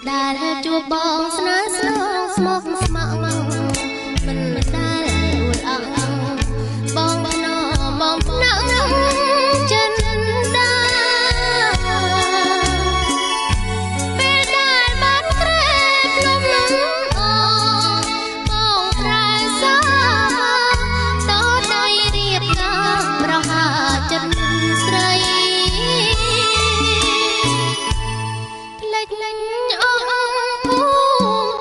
ដែលជួបបងស្នេហ៍ស្នងស្មុគស្មាក់មិនដែលអួតអង្អង្បងភ្នំបងភ្នាក់ចិនដាពេលដែលបានក្រែភ្នំអបងត្រែសាតដៃរៀបការប្រហាចិនស្រីផ្លេច